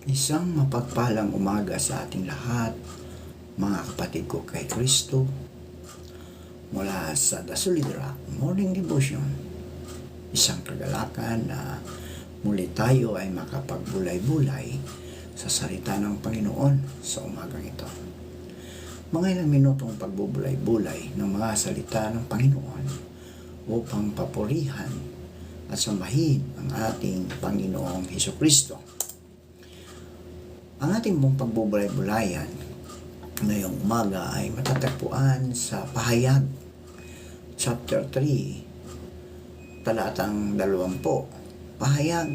Isang mapagpalang umaga sa ating lahat, mga kapatid ko kay Kristo, mula sa The Solid Rock Morning Devotion. Isang kagalakan na muli tayo ay makapagbulay-bulay sa salita ng Panginoon sa umagang ito. Mga ilang minutong pagbubulay-bulay ng mga salita ng Panginoon upang papurihan at sambahin ang ating Panginoong Hesukristo. Ang ating pong pagbubulay-bulayan ngayong umaga ay matatagpuan sa Pahayag, chapter 3, talatang 20. Pahayag,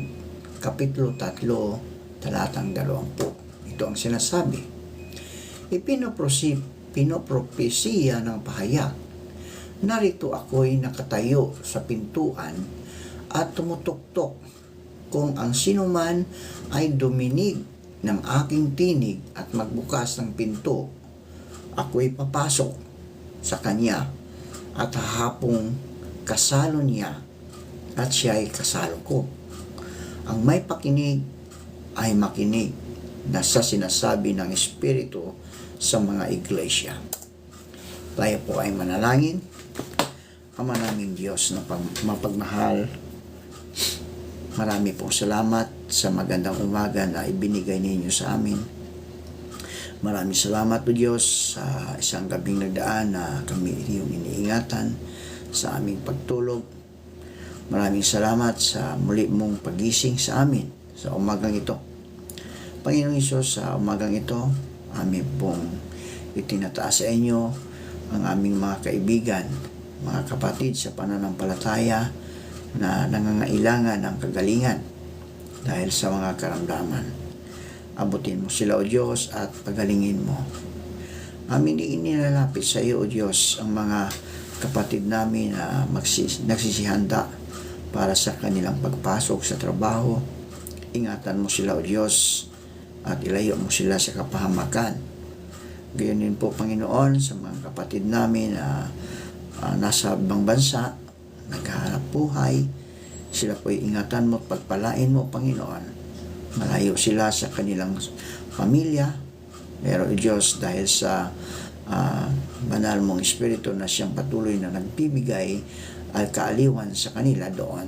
kapitulo 3, talatang 20. Ito ang sinasabi. Pinopropesiya ng pahayag, narito ako'y nakatayo sa pintuan at tumutuktok. Kung ang sinuman ay duminig ng aking tinig at magbukas ng pinto, ako'y papasok sa kanya at hahapong kasalo niya at siya'y kasalo ko. Ang may pakinig ay makinig na sa sinasabi ng Espiritu sa mga iglesia. Tayo po ay manalangin. Ama naming Diyos na mapagmahal, marami pong salamat sa magandang umaga na ibinigay ninyo sa amin. Maraming salamat o Diyos sa isang gabing nagdaan na kami iyong iniingatan sa aming pagtulog. Maraming salamat sa muli mong pagising sa amin sa umagang ito. Panginoong Hesus, sa umagang ito, amin pong itinataas sa inyo ang aming mga kaibigan, mga kapatid sa pananampalataya na nangangailangan ng kagalingan dahil sa mga karamdaman. Abutin mo sila o Diyos at pagalingin mo. Amin inilalapit sa iyo o Diyos ang mga kapatid namin na nagsisihanda para sa kanilang pagpasok sa trabaho. Ingatan mo sila o Diyos at ilayo mo sila sa kapahamakan. Gayon din po Panginoon sa mga kapatid namin na nasa ibang bansa, naghahanap buhay, sila po'y ingatan mo at pagpalain mo, Panginoon. Malayo sila sa kanilang pamilya, pero Diyos, dahil sa banal mong Espiritu na siyang patuloy na nagbibigay at kaaliwan sa kanila doon.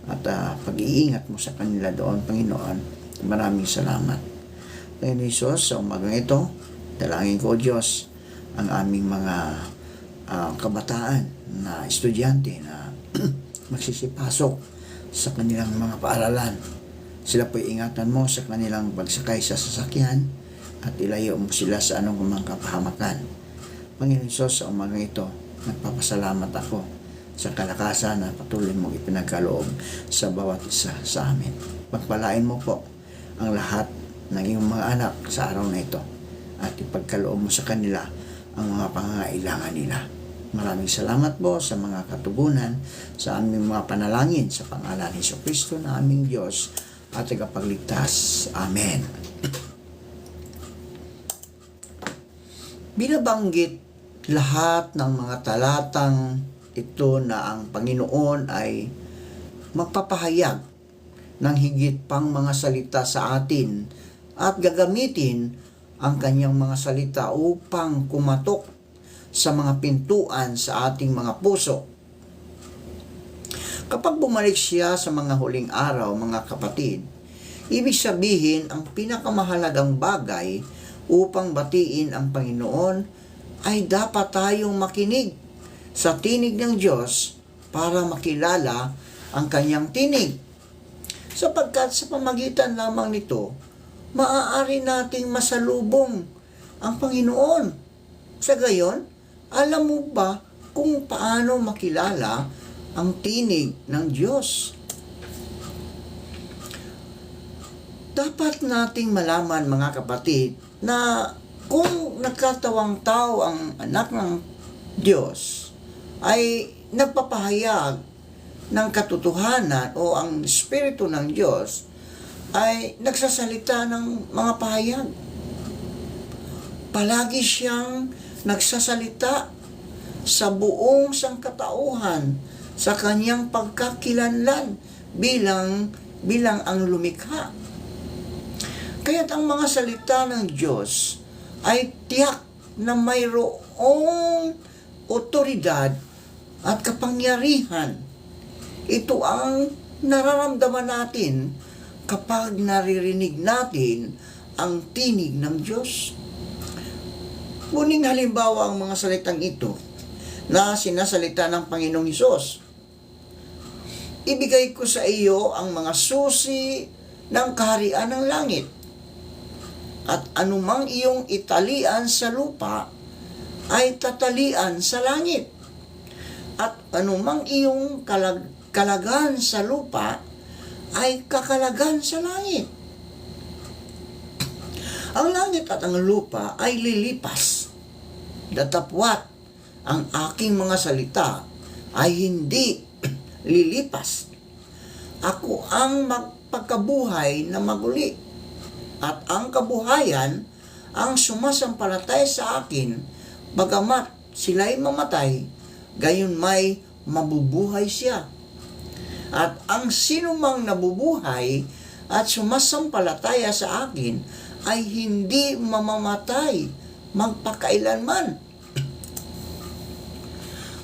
At pag-iingat mo sa kanila doon, Panginoon, maraming salamat. Panginoon Hesus, sa umagang ito, dalangin ko, Diyos, ang aming mga kabataan na estudyante na magsisipasok sa kanilang mga paaralan. Sila po'y ingatan mo sa kanilang pagsakay sa sasakyan at ilayo mo sila sa anong mga kapahamakan. Panginoon Hesus, sa umagang ito, nagpapasalamat ako sa kalakasan na patuloy mong ipinagkaloob sa bawat isa sa amin. Pagpalain mo po ang lahat ng iyong mga anak sa araw na ito at ipagkaloob mo sa kanila ang mga pangangailangan nila. Maraming salamat po sa mga katugunan sa aming mga panalangin sa pangalan ni Jesucristo na aming Diyos at tagapagligtas. Amen. Binabanggit lahat ng mga talatang ito na ang Panginoon ay magpapahayag ng higit pang mga salita sa atin at gagamitin ang kanyang mga salita upang kumatok sa mga pintuan sa ating mga puso. Kapag bumalik siya sa mga huling araw, mga kapatid, ibig sabihin ang pinakamahalagang bagay upang batiin ang Panginoon ay dapat tayong makinig sa tinig ng Diyos para makilala ang kanyang tinig. Sapagkat sa pamagitan lamang nito, maaari nating masalubong ang Panginoon. Sa gayon, alam mo ba kung paano makilala ang tinig ng Diyos? Dapat nating malaman, mga kapatid, na kung nagkatawang tao ang anak ng Diyos ay nagpapahayag ng katotohanan o ang Espiritu ng Diyos ay nagsasalita ng mga pahayag. Palagi siyang nagsasalita sa buong sangkatauhan sa kanyang pagkakilanlan bilang ang lumikha. Kaya't ang mga salita ng Diyos ay tiyak na mayroong otoridad at kapangyarihan. Ito ang nararamdaman natin kapag naririnig natin ang tinig ng Diyos. Ngunit halimbawa ang mga salitang ito na sinasalita ng Panginoong Hesus. Ibigay ko sa iyo ang mga susi ng kaharian ng langit, at anumang iyong italian sa lupa ay tatalian sa langit, at anumang iyong kalagan sa lupa ay kakalagan sa langit. Ang langit at ang lupa ay lilipas, datapwat ang aking mga salita ay hindi lilipas. Ako ang magpagkabuhay na maguli, at ang kabuhayan ang sumasampalatay sa akin, bagamat sila'y mamatay, gayon may mabubuhay siya. At ang sinumang nabubuhay at sumasampalataya sa akin ay hindi mamamatay magpakailanman.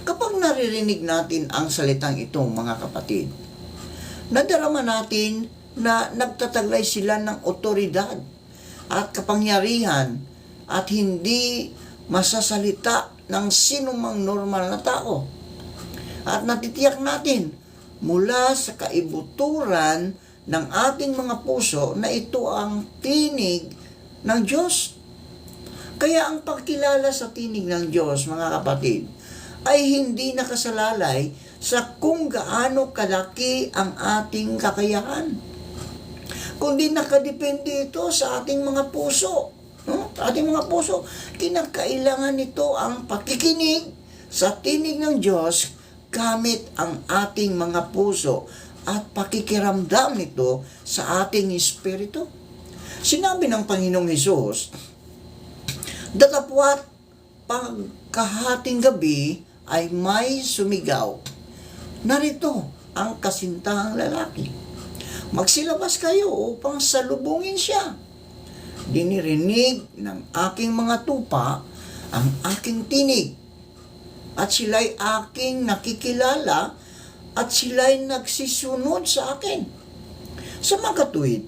Kapag naririnig natin ang salitang ito, mga kapatid, nadarama natin na nagtataglay sila ng otoridad at kapangyarihan at hindi masasalita ng sinumang normal na tao. At natitiyak natin mula sa kaibuturan ng ating mga puso na ito ang tinig ng Diyos. Kaya ang pagkilala sa tinig ng Diyos, mga kapatid, ay hindi nakasalalay sa kung gaano kalaki ang ating kakayahan, kundi nakadepende ito sa ating mga puso. Ating mga puso, kinakailangan nito ang pakikinig sa tinig ng Diyos gamit ang ating mga puso at pakikiramdam nito sa ating espiritu. Sinabi ng Panginoong Hesus, datapwat pagkahating gabi ay may sumigaw, narito ang kasintahang lalaki. Magsilabas kayo upang salubungin siya. Dinirinig ng aking mga tupa ang aking tinig, at sila'y aking nakikilala, at sila'y nagsisunod sa akin. Sa mga katuwid,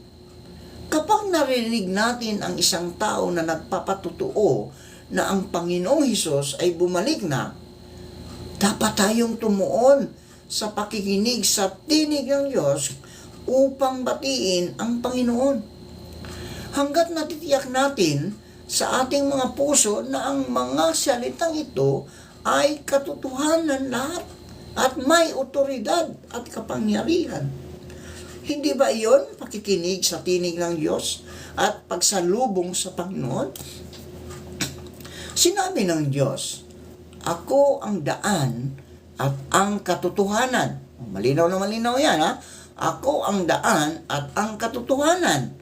kapag narinig natin ang isang tao na nagpapatutuo na ang Panginoong Hesus ay bumalik na, dapat tayong tumuon sa pakikinig sa tinig ng Diyos upang batiin ang Panginoon. Hanggat natitiyak natin sa ating mga puso na ang mga salitang ito ay katotohanan lahat at may otoridad at kapangyarihan. Hindi ba iyon pakikinig sa tinig ng Diyos at pagsalubong sa Panginoon? Sinabi ng Diyos, ako ang daan at ang katotohanan. Malinaw na malinaw yan, ha? Ako ang daan at ang katotohanan.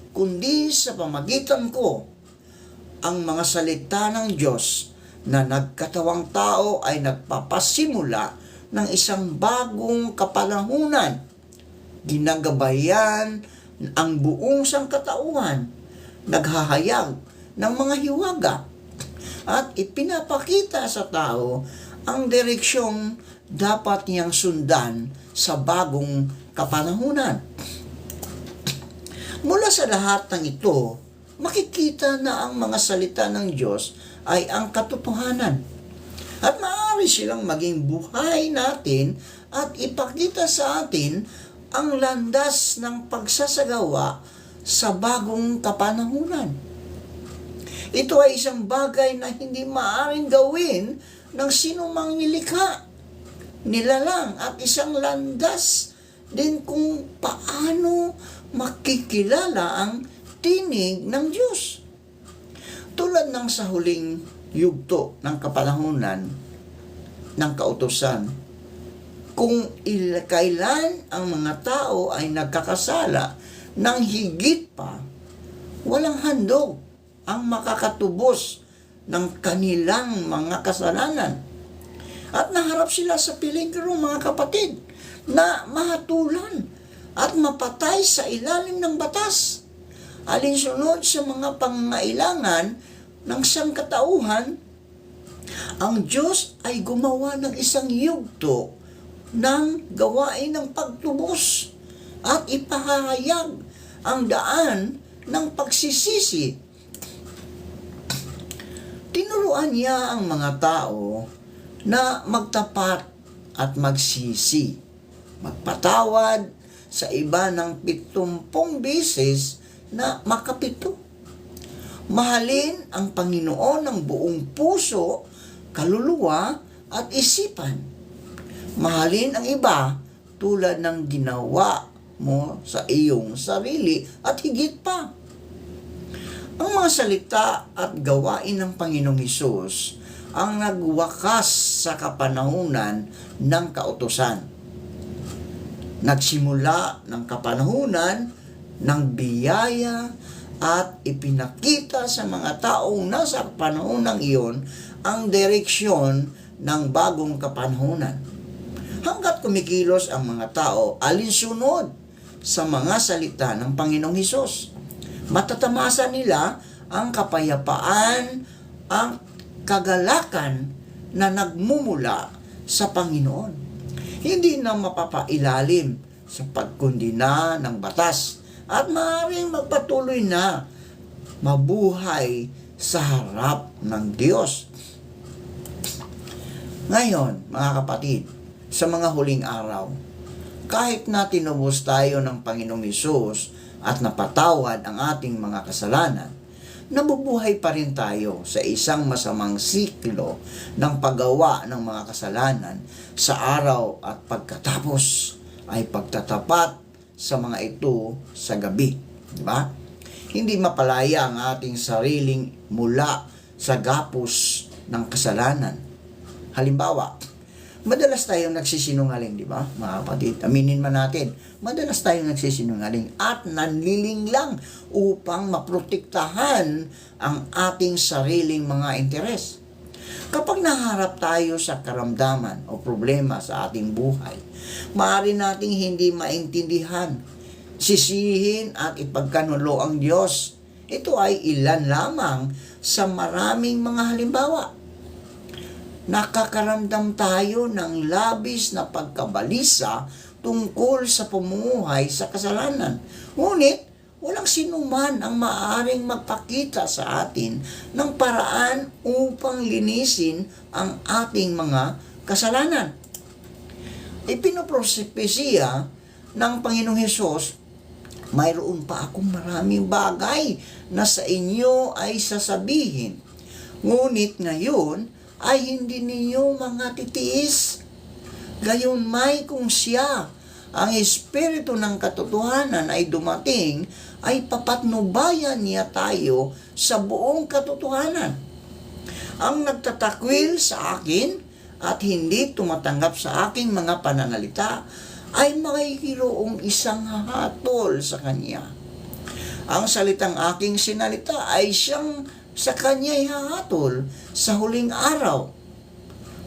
Kundi sa pamagitan ko, ang mga salita ng Diyos na nagkatawang tao ay nagpapasimula ng isang bagong kapanahunan. Ginagabayan ang buong sangkatauhan, naghahayag ng mga hiwaga, at ipinapakita sa tao ang direksyong dapat niyang sundan sa bagong kapanahunan. Mula sa lahat ng ito, makikita na ang mga salita ng Diyos ay ang katotohanan, at maaari silang maging buhay natin at ipakita sa atin ang landas ng pagsasagawa sa bagong kapanahunan. Ito ay isang bagay na hindi maaaring gawin ng sinumang nilikha, nilalang, at isang landas din kung paano makikilala ang tinig ng Diyos. Tulad ng sa huling yugto ng kapanahunan ng kautusan, kung kailan ang mga tao ay nagkakasala ng higit pa, walang handog ang makakatubos ng kanilang mga kasalanan. At naharap sila sa peligro, mga kapatid, na mahatulan at mapatay sa ilalim ng batas. alinsunod sa mga pangangailangan ng sangkatauhan, ang Diyos ay gumawa ng isang yugto ng gawain ng pagtubos at ipahayag ang daan ng pagsisisi. Tinuruan niya ang mga tao na magtapat at magsisi, magpatawad sa iba ng 70 beses na makapito. Mahalin ang Panginoon ng buong puso, kaluluwa at isipan. Mahalin ang iba tulad ng ginawa mo sa iyong sarili at higit pa. Ang mga salita at gawain ng Panginoong Hesus ang nagwakas sa kapanahunan ng kautusan. Nagsimula ng kapanahunan ng biyaya at ipinakita sa mga taong nasa panahonang iyon ang direksyon ng bagong kapanahunan. Hanggat kumikilos ang mga tao alinsunod sa mga salita ng Panginoong Hesus, matatamasa nila ang kapayapaan, ang kagalakan na nagmumula sa Panginoon. Hindi na mapapailalim sa pagkundina ng batas at maaaring magpatuloy na mabuhay sa harap ng Diyos. Ngayon, mga kapatid, sa mga huling araw, kahit na tinubos tayo ng Panginoong Hesus at napatawad ang ating mga kasalanan, nabubuhay pa rin tayo sa isang masamang siklo ng paggawa ng mga kasalanan sa araw at pagkatapos ay pagtatapat sa mga ito sa gabi. Diba? Hindi mapalaya ang ating sariling mula sa gapos ng kasalanan. Halimbawa, madalas tayong nagsisinungaling, di ba? Mga kapatid, aminin man natin, madalas tayong nagsisinungaling at nanliling lang upang maprotektahan ang ating sariling mga interes. Kapag naharap tayo sa karamdaman o problema sa ating buhay, maaari nating hindi maintindihan, sisihin at ipagkanulo ang Diyos. Ito ay ilan lamang sa maraming mga halimbawa. Nakakaramdam tayo ng labis na pagkabalisa tungkol sa pamumuhay sa kasalanan. Ngunit, walang sinuman ang maaaring magpakita sa atin ng paraan upang linisin ang ating mga kasalanan. Ipinoprosepesya ng Panginoong Hesus, mayroon pa akong maraming bagay na sa inyo ay sasabihin. Ngunit ngayon, ay hindi ninyo mga titiis. Gayon may kung siya, ang Espiritu ng katotohanan ay dumating, ay papatnubayan niya tayo sa buong katotohanan. Ang nagtatakwil sa akin at hindi tumatanggap sa aking mga pananalita ay makikroong isang hahatol sa kanya. Ang salitang aking sinalita ay siyang sa kanya'y hahatol sa huling araw.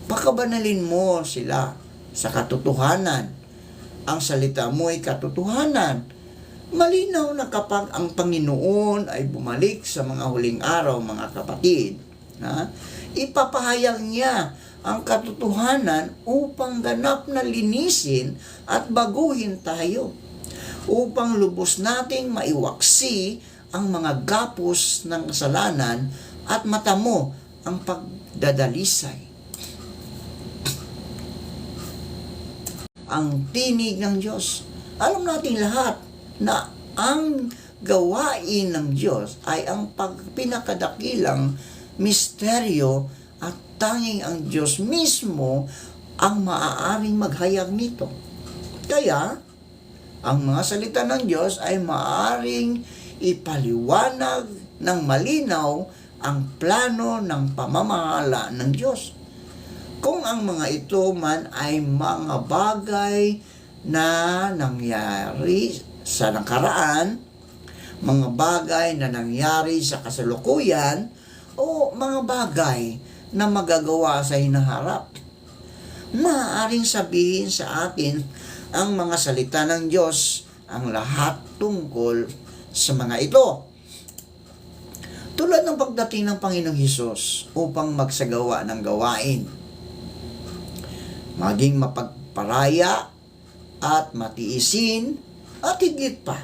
Pakabanalin mo sila sa katotohanan. Ang salita mo ay katotohanan. Malinaw na kapag ang Panginoon ay bumalik sa mga huling araw, mga kapatid, ipapahayag niya ang katotohanan upang ganap na linisin at baguhin tayo, upang lubos nating maiwaksi ang mga gapos ng kasalanan at matamo ang pagdadalisay. Ang tinig ng Diyos. Alam natin lahat na ang gawain ng Diyos ay ang pinakadakilang misteryo at tanging ang Diyos mismo ang maaaring maghayag nito. Kaya, ang mga salita ng Diyos ay maaaring ipaliwanag ng malinaw ang plano ng pamamahala ng Diyos. Kung ang mga ito man ay mga bagay na nangyari sa nakaraan, mga bagay na nangyari sa kasalukuyan, o mga bagay na magagawa sa hinaharap, maaaring sabihin sa atin ang mga salita ng Diyos ang lahat tungkol sa mga ito. Tulad ng pagdating ng Panginoong Hesus upang magsagawa ng gawain, maging mapagparaya at matiisin at higit pa.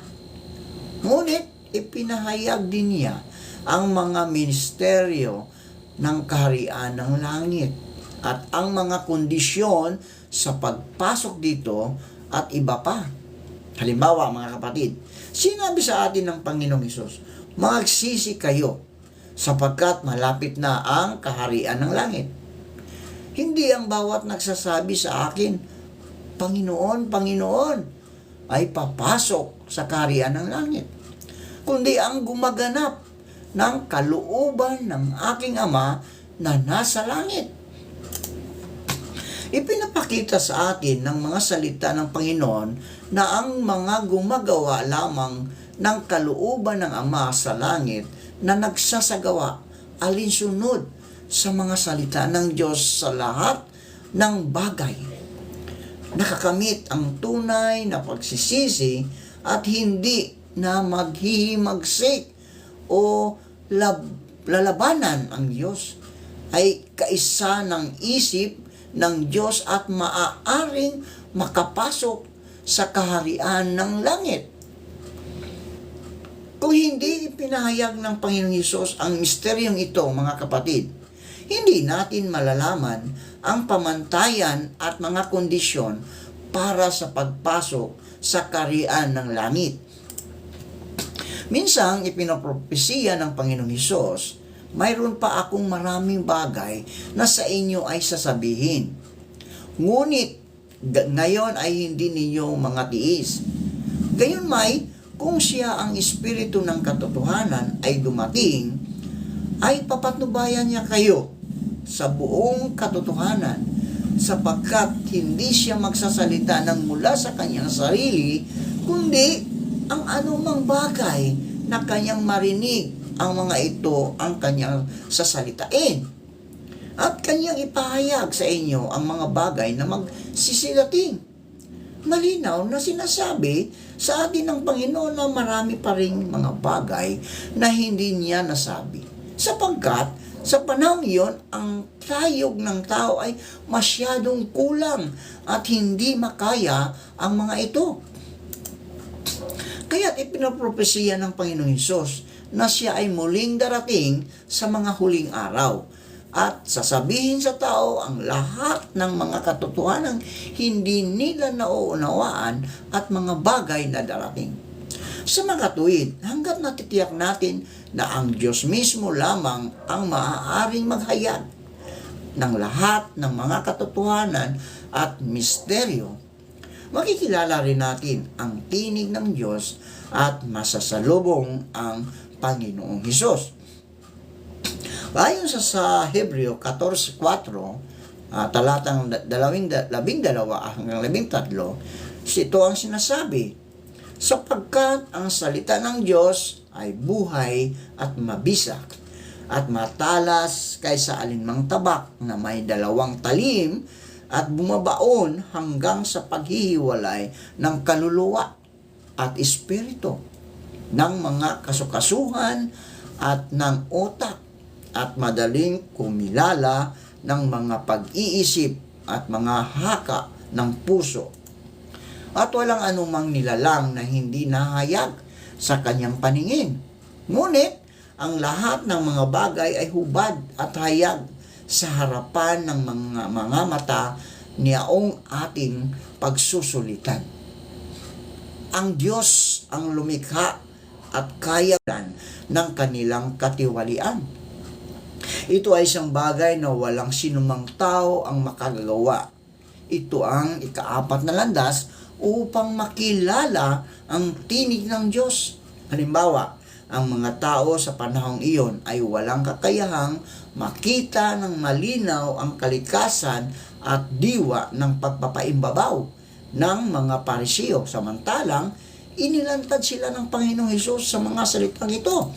Ngunit ipinahayag din niya ang mga ministeryo ng kaharian ng langit at ang mga kondisyon sa pagpasok dito at iba pa. Halimbawa, mga kapatid, sinabi sa atin ng Panginoong Hesus, magsisi kayo sapagkat malapit na ang kaharian ng langit. Hindi ang bawat nagsasabi sa akin, Panginoon, Panginoon, ay papasok sa kaharian ng langit, kundi ang gumaganap ng kalooban ng aking Ama na nasa langit. Ipinapakita sa atin ng mga salita ng Panginoon na ang mga gumagawa lamang ng kalooban ng Ama sa langit na nagsasagawa alinsunod sa mga salita ng Diyos sa lahat ng bagay. Nakakamit ang tunay na pagsisisi at hindi na maghihimagsik o lalabanan ang Diyos ay kaisa ng isip ng Diyos at maaaring makapasok sa kaharian ng langit. Kung hindi ipinahayag ng Panginoong Hesus ang misteryong ito, mga kapatid, hindi natin malalaman ang pamantayan at mga kondisyon para sa pagpasok sa kaharian ng langit. Minsan, ipinapropesiya ng Panginoong Hesus, mayroon pa akong maraming bagay na sa inyo ay sasabihin. Ngunit, ngayon ay hindi ninyo mga tiis. Gayon may, kung siya ang Espiritu ng katotohanan ay dumating, ay papatnubayan niya kayo sa buong katotohanan, sapagkat hindi siya magsasalita ng mula sa kanyang sarili, kundi ang anumang bagay na kanyang marinig, ang mga ito ang kanyang sasalitain. At kanyang ipahayag sa inyo ang mga bagay na magsisilating. Malinaw na sinasabi sa atin ng Panginoon na marami pa ring mga bagay na hindi niya nasabi. Sapagkat sa panahon iyon, ang tayog ng tao ay masyadong kulang at hindi makaya ang mga ito. Kaya't ipinapropesiya ng Panginoong Hesus na siya ay muling darating sa mga huling araw at sasabihin sa tao ang lahat ng mga katotohanan hindi nila nauunawaan at mga bagay na darating. Sa mga tuwid, hanggat natitiyak natin na ang Diyos mismo lamang ang maaaring maghayag ng lahat ng mga katotohanan at misteryo, makikilala rin natin ang tinig ng Diyos at masasalubong ang Panginoong Hesus. Ayon sa Hebreo 14:4, talatang 12 hanggang 13, ito ang sinasabi, sapagkat ang salita ng Diyos ay buhay at mabisa at matalas kaysa alinmang tabak na may 2 talim at bumabaon hanggang sa paghihiwalay ng kaluluwa at espiritu, ng mga kasukasuhan at ng utak, at madaling kumilala ng mga pag-iisip at mga haka ng puso. At walang anumang nilalang na hindi nahayag sa kanyang paningin. Ngunit, ang lahat ng mga bagay ay hubad at hayag sa harapan ng mga mata niyaong ating pagsusulitan. Ang Diyos ang lumikha at kaya ng kanilang katiwalian. Ito ay isang bagay na walang sinumang tao ang makagagawa. Ito ang ikaapat na landas upang makilala ang tinig ng Diyos. Halimbawa, ang mga tao sa panahong iyon ay walang kakayahang makita ng malinaw ang kalikasan at diwa ng pagpapaimbabaw ng mga Parisiyo. Samantalang, inilantad sila ng Panginoong Hesus sa mga salitang ito.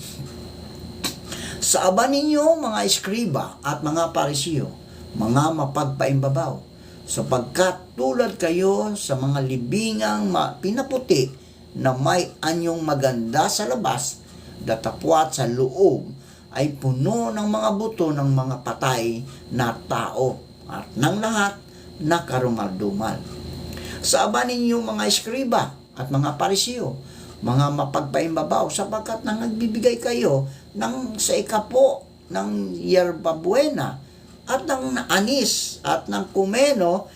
Sa aba ninyo, mga eskriba at mga Parisiyo, mga mapagpaimbabaw, sapagkat tulad kayo sa mga libingang pinaputi na may anyong maganda sa labas, datapwat sa loob ay puno ng mga buto ng mga patay na tao at ng lahat na karumal-dumal. Sa aba ninyong mga eskriba at mga parisiyo, mga mapagpaimbabaw, sapagkat nang nagbibigay kayo sa ikapo ng yerba buena at ng anis at ng kumeno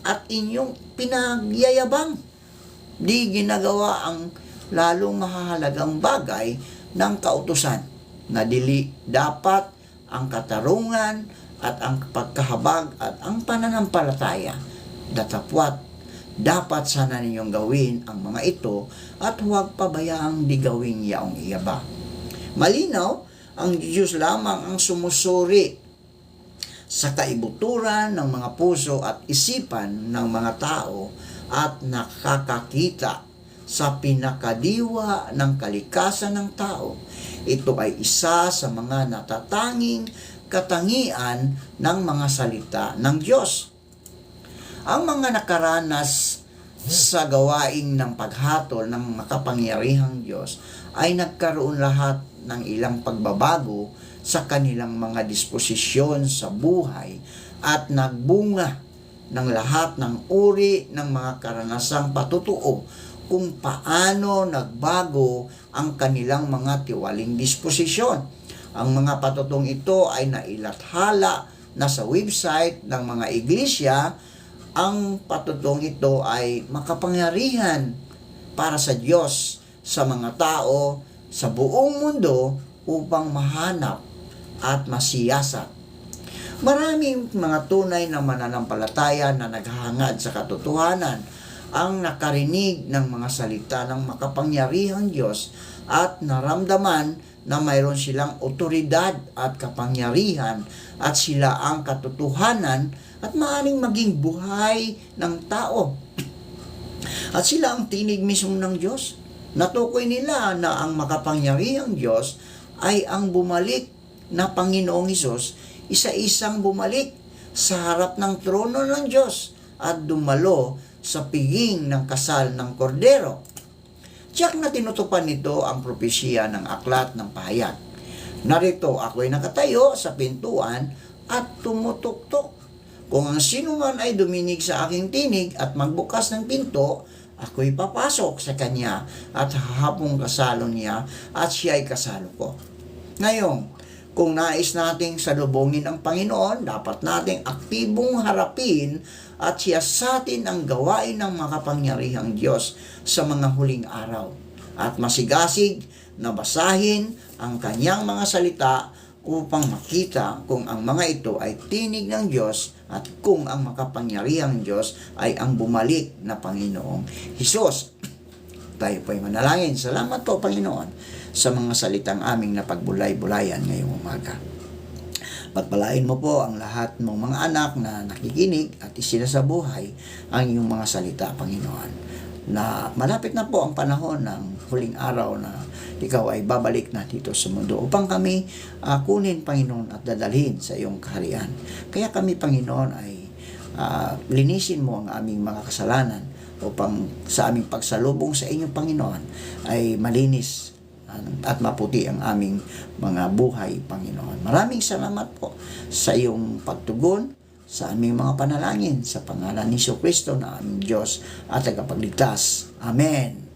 at inyong pinagyayabang. Di ginagawa ang lalong mahalagang bagay ng kautusan na dili dapat ang katarungan at ang pagkahabag at ang pananampalataya. Datapwat, dapat sana ninyong gawin ang mga ito at huwag pabayaang di gawing yaong iyaba. Malinaw, ang Diyos lamang ang sumusuri sa kaibuturan ng mga puso at isipan ng mga tao at nakakakita sa pinakadiwa ng kalikasan ng tao. Ito ay isa sa mga natatanging katangian ng mga salita ng Diyos. Ang mga nakaranas sa gawain ng paghatol ng makapangyarihang Diyos ay nagkaroon lahat ng ilang pagbabago sa kanilang mga disposisyon sa buhay at nagbunga ng lahat ng uri ng mga karanasang patutuo kung paano nagbago ang kanilang mga tiwaling disposisyon. Ang mga patutong ito ay nailathala na sa website ng mga iglesia. Ang patutong ito ay makapangyarihan para sa Diyos sa mga tao sa buong mundo upang mahanap at masiyasat. Maraming mga tunay na mananampalataya na naghahangad sa katotohanan ang nakarinig ng mga salita ng makapangyarihang Diyos at naramdaman na mayroon silang otoridad at kapangyarihan at sila ang katotohanan at maaaring maging buhay ng tao. At sila ang tinig mismo ng Diyos. Natukoy nila na ang makapangyarihang Diyos ay ang bumalik na Panginoong Hesus, isa-isang bumalik sa harap ng trono ng Diyos at dumalo sa piging ng kasal ng kordero. Tiyak na tinutupan nito ang propesya ng aklat ng pahayag. Narito ako'y nakatayo sa pintuan at tumutuktok. Kung ang sino man ay duminig sa aking tinig at magbukas ng pinto, ako'y papasok sa kanya at hahapong kasalo niya at siya ay kasalo ko. Ngayon, kung nais nating salubungin ang Panginoon, dapat nating aktibong harapin at siyasatin ang gawain ng makapangyarihang Diyos sa mga huling araw at masigasig na basahin ang kanyang mga salita upang makita kung ang mga ito ay tinig ng Diyos at kung ang makapangyarihang Diyos ay ang bumalik na Panginoong Hesus. Tayo po'y manalangin. Salamat po, Panginoon, sa mga salitang aming napagbulay-bulayan ngayong umaga. Pagpalain mo po ang lahat ng mga anak na nakikinig at isinasabuhay ang iyong mga salita, Panginoon. Na malapit na po ang panahon ng huling araw na ikaw ay babalik na dito sa mundo upang kami kunin, Panginoon, at dadalhin sa iyong kaharian. Kaya kami, Panginoon, ay linisin mo ang aming mga kasalanan upang sa aming pagsalubong sa inyong Panginoon ay malinis at maputi ang aming mga buhay, Panginoon. Maraming salamat po sa iyong pagtugon sa aming mga panalangin sa pangalan ni Jesucristo na aming Diyos at tagapagligtas. Amen.